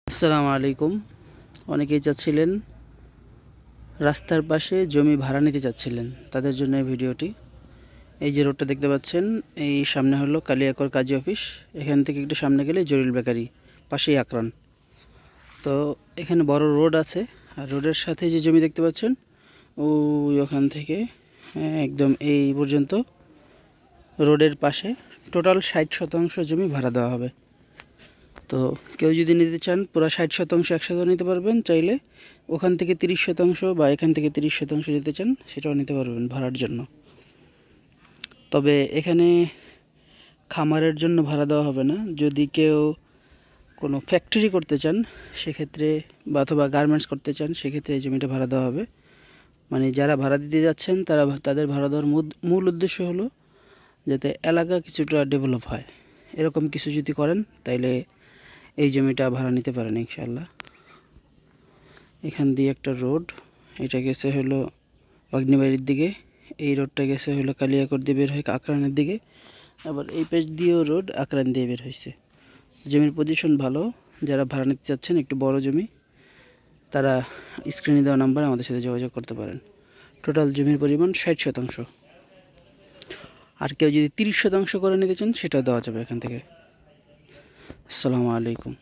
আসসালামু আলাইকুম। অনেকেই চাচ্ছিলেন রাস্তার পাশে জমি ভাড়া নিতে চাচ্ছিলেন, তাদের জন্য এই ভিডিওটি। এই যে রোডটা দেখতে পাচ্ছেন, এই সামনে হলো কালিয়াকর কাজী অফিস। এখান থেকে একটু সামনে গেলে জরিল বেকারি, পাশেই আকরান। তো এখানে বড় রোড আছে, আর রোডের সাথে যে জমি দেখতে পাচ্ছেন ওখান থেকে একদম এই পর্যন্ত রোডের পাশে টোটাল 60% জমি ভাড়া দেওয়া হবে। তো কেউ যদি নিতে চান পুরো 60% একসাথে নিতে পারবেন, চাইলে ওখান থেকে 30% বা এখান থেকে 30% নিতে চান সেটাও নিতে পারবেন ভাড়ার জন্য। তবে এখানে খামারের জন্য ভাড়া দেওয়া হবে না। যদি কেউ কোনো ফ্যাক্টরি করতে চান সেক্ষেত্রে, বা অথবা গার্মেন্টস করতে চান সেক্ষেত্রে এই জমিটা ভাড়া দেওয়া হবে। মানে যারা ভাড়া দিতে যাচ্ছেন তাদের ভাড়া দেওয়ার মূল উদ্দেশ্য হলো যাতে এলাকা কিছুটা ডেভেলপ হয়। এরকম কিছু যদি করেন তাইলে এই জমিটা ভাড়া নিতে পারেন ইনশাআল্লাহ। এখান দিয়ে একটা রোড, এটা গেছে হলো অগ্নিবাড়ির দিকে, এই রোডটা গেছে হলো কালিয়াকর দিয়ে বের হয়ে আকরানের দিকে, আবার এই পেজ দিয়েও রোড আকরান দিয়ে বের হয়েছে। জমির পজিশন ভালো। যারা ভাড়া নিতে চাচ্ছেন একটু বড় জমি, তারা স্ক্রিনে দেওয়া নাম্বারে আমাদের সাথে যোগাযোগ করতে পারেন। টোটাল জমির পরিমাণ 60%। আর কেউ যদি 30% করে নিতে চান সেটাও দেওয়া যাবে এখান থেকে। আসসালামু আলাইকুম।